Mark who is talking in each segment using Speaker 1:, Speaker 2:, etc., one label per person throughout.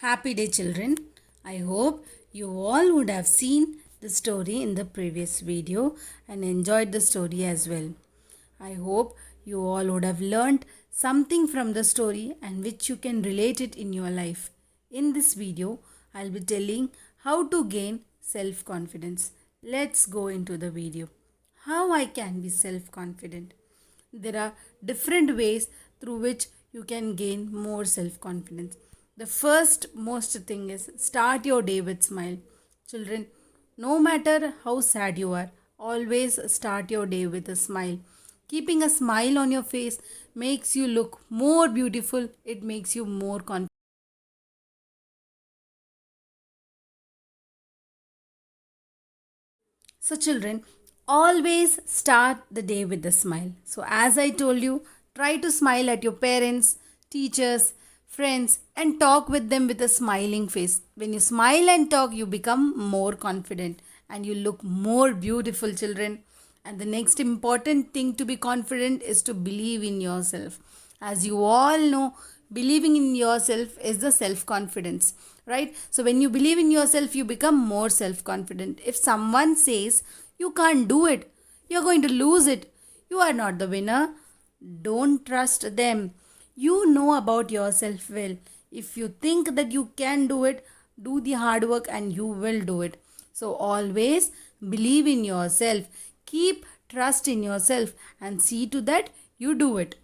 Speaker 1: Happy day, children. I hope you all would have seen the story in the previous video and enjoyed the story as well. I hope you all would have learned something from the story and which you can relate it in your life. In this video, I'll be telling how to gain self-confidence. Let's go into the video. How I can be self-confident. There are different ways through which you can gain more self-confidence. The first most thing is start your day with smile. Children, no matter how sad you are, always start your day with a smile. Keeping a smile on your face makes you look more beautiful. It makes you more confident. So, children, always start the day with a smile. So, as I told you, try to smile at your parents, teachers, friends, and talk with them with a smiling face. When you smile and talk, you become more confident and you look more beautiful, children. And the next important thing to be confident is to believe in yourself. As you all know, believing in yourself is the self confidence, right? So when you believe in yourself, you become more self confident. If someone says you can't do it, you're going to lose it, you are not the winner, don't trust them. You know about yourself well. If you think that you can do it, do the hard work and you will do it. So always believe in yourself, keep trust in yourself and see to that you do it.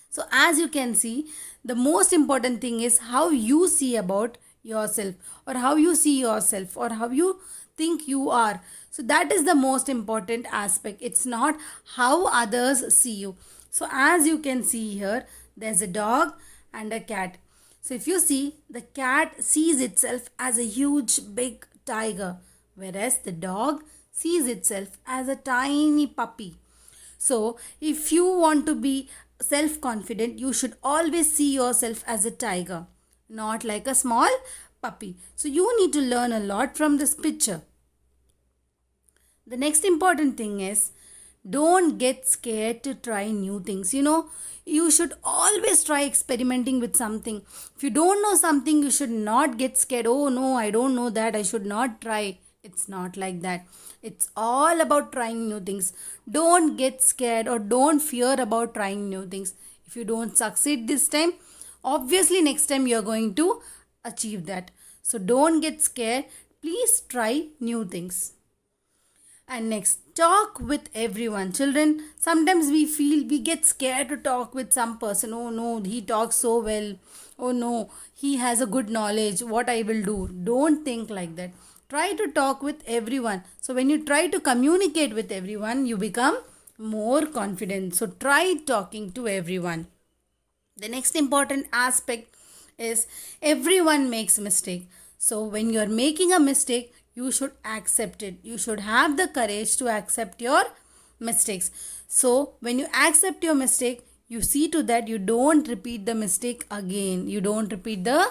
Speaker 1: So as you can see, the most important thing is how you see about yourself or how you see yourself or how you think you are. So that is the most important aspect. It's not how others see you. So as you can see here, there's a dog and a cat. So if you see, the cat sees itself as a huge big tiger, whereas the dog sees itself as a tiny puppy. So, if you want to be self confident, you should always see yourself as a tiger, not like a small puppy. So, you need to learn a lot from this picture. The next important thing is don't get scared to try new things. You should always try experimenting with something. If you don't know something, you should not get scared. Oh no, I don't know that. I should not try. It's not like that. It's all about trying new things. Don't get scared or don't fear about trying new things. If you don't succeed this time, obviously next time you're going to achieve that. So don't get scared. Please try new things. And next, talk with everyone. Children, sometimes we feel we get scared to talk with some person. Oh no, he talks so well. Oh no, he has a good knowledge. What I will do? Don't think like that. Try to talk with everyone. So when you try to communicate with everyone, you become more confident. So try talking to everyone. The next important aspect is everyone makes mistake. So when you are making a mistake, you should accept it. You should have the courage to accept your mistakes. So when you accept your mistake, you see to that you don't repeat the mistake again. You don't repeat the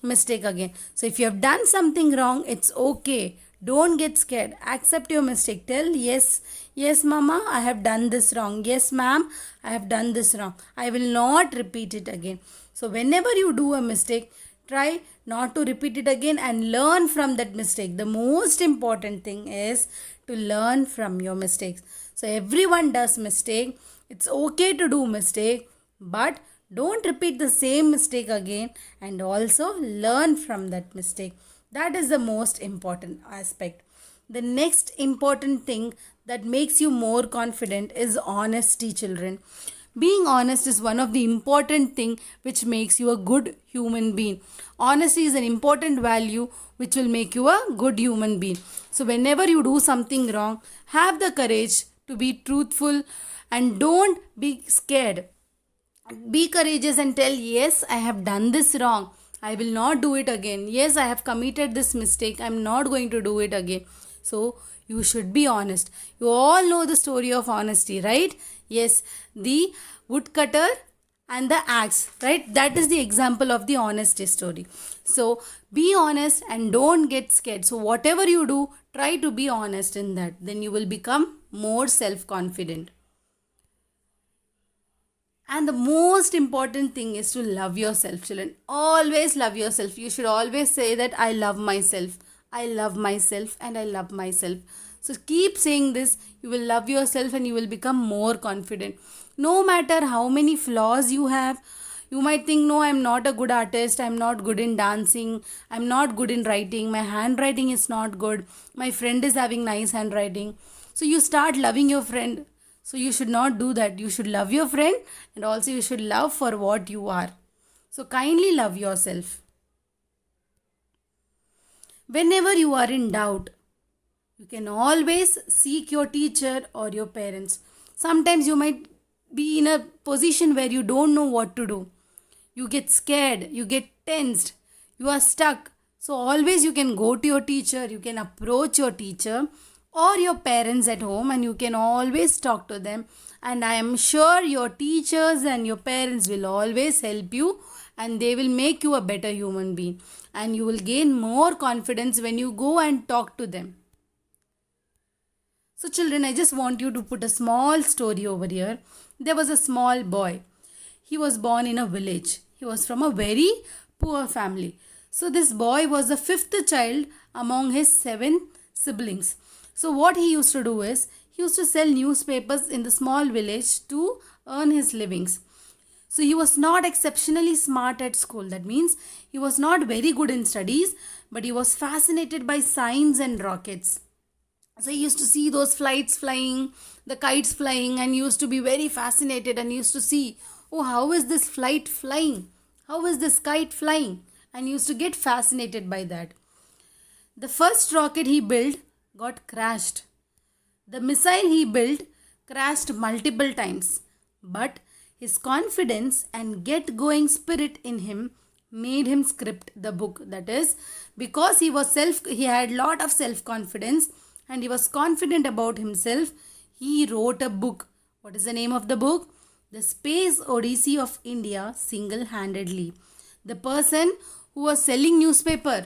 Speaker 1: mistake again. So if you have done something wrong, it's okay. Don't get scared. Accept your mistake. Tell yes, yes, mama, I have done this wrong. Yes, ma'am, I have done this wrong. I will not repeat it again. So whenever you do a mistake, try not to repeat it again and learn from that mistake. The most important thing is to learn from your mistakes. So everyone does mistake. It's okay to do mistake, but don't repeat the same mistake again and also learn from that mistake. That is the most important aspect. The next important thing that makes you more confident is honesty, children. Being honest is one of the important thing which makes you a good human being. Honesty is an important value which will make you a good human being. So whenever you do something wrong, have the courage to be truthful and don't be scared. Be courageous and tell, yes, I have done this wrong. I will not do it again. Yes, I have committed this mistake. I'm not going to do it again. So, you should be honest. You all know the story of honesty, right? Yes, the woodcutter and the axe, right? That is the example of the honesty story. So, be honest and don't get scared. So, whatever you do, try to be honest in that. Then you will become more self confident. And the most important thing is to love yourself, children. Always love yourself. You should always say that I love myself. I love myself and I love myself. So keep saying this. You will love yourself and you will become more confident. No matter how many flaws you have, you might think, no, I'm not a good artist. I'm not good in dancing. I'm not good in writing. My handwriting is not good. My friend is having nice handwriting. So you start loving your friend. So you should not do that. You should love your friend and also you should love for what you are. So kindly love yourself. Whenever you are in doubt, you can always seek your teacher or your parents. Sometimes you might be in a position where you don't know what to do. You get scared, you get tensed, you are stuck. So always you can go to your teacher, you can approach your teacher or your parents at home and you can always talk to them. And I am sure your teachers and your parents will always help you and they will make you a better human being. And you will gain more confidence when you go and talk to them. So children, I just want you to put a small story over here. There was a small boy. He was born in a village. He was from a very poor family. So this boy was the fifth child among his 7 siblings. So what he used to do is, he used to sell newspapers in the small village to earn his livings. So he was not exceptionally smart at school. That means he was not very good in studies, but he was fascinated by science and rockets. So he used to see those flights flying, the kites flying, and used to be very fascinated and used to see, oh, how is this flight flying? How is this kite flying? And used to get fascinated by that. The first rocket he built got crashed. The missile he built crashed multiple times. But his confidence and get going spirit in him made him script the book. That is, because he had lot of self confidence and he was confident about himself, he wrote a book. What is the name of the book? The Space Odyssey of India Single-Handedly. The person who was selling newspaper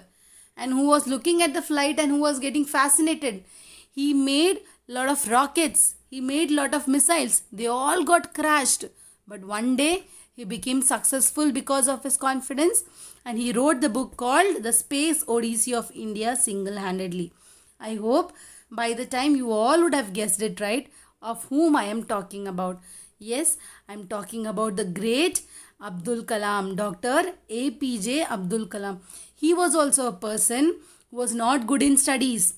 Speaker 1: and who was looking at the flight and who was getting fascinated, he made lot of rockets, he made lot of missiles. They all got crashed. But one day he became successful because of his confidence and he wrote the book called The Space Odyssey of India Single-Handedly. I hope by the time you all would have guessed it right of whom I am talking about. Yes, I am talking about the great Abdul Kalam, Dr. APJ Abdul Kalam. He was also a person who was not good in studies,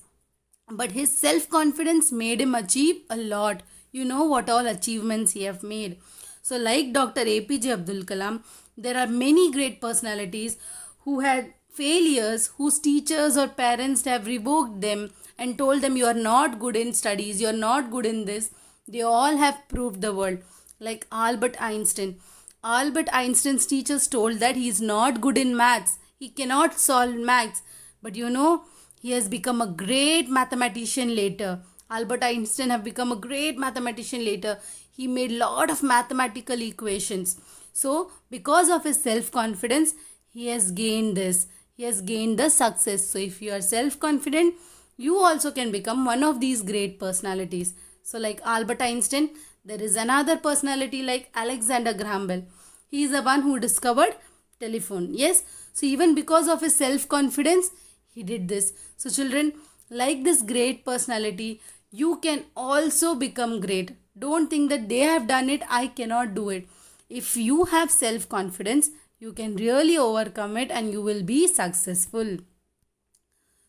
Speaker 1: but his self-confidence made him achieve a lot. You know what all achievements he have made. So like Dr. APJ Abdul Kalam, there are many great personalities who had failures, whose teachers or parents have revoked them and told them you are not good in studies, you are not good in this. They all have proved the world. Like Albert Einstein. Albert Einstein's teachers told that he is not good in maths. He cannot solve maths. But you know, he has become a great mathematician later. Albert Einstein have become a great mathematician later. He made lot of mathematical equations. So, because of his self-confidence, he has gained this. He has gained the success. So, if you are self-confident, you also can become one of these great personalities. So, like Albert Einstein, there is another personality like Alexander Graham Bell. He is the one who discovered telephone. Yes. So, even because of his self-confidence, he did this. So, children, like this great personality, you can also become great. Don't think that they have done it, I cannot do it. If you have self-confidence, you can really overcome it and you will be successful.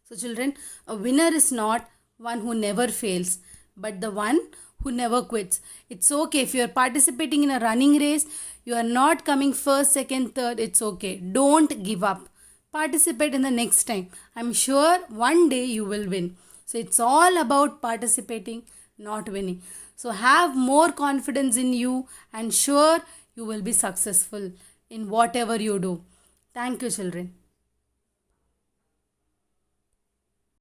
Speaker 1: So children, a winner is not one who never fails, but the one who never quits. It's okay if you are participating in a running race, you are not coming first, second, third, it's okay. Don't give up. Participate in the next time. I'm sure one day you will win. So it's all about participating, not winning. So have more confidence in you and sure you will be successful in whatever you do. Thank you, children.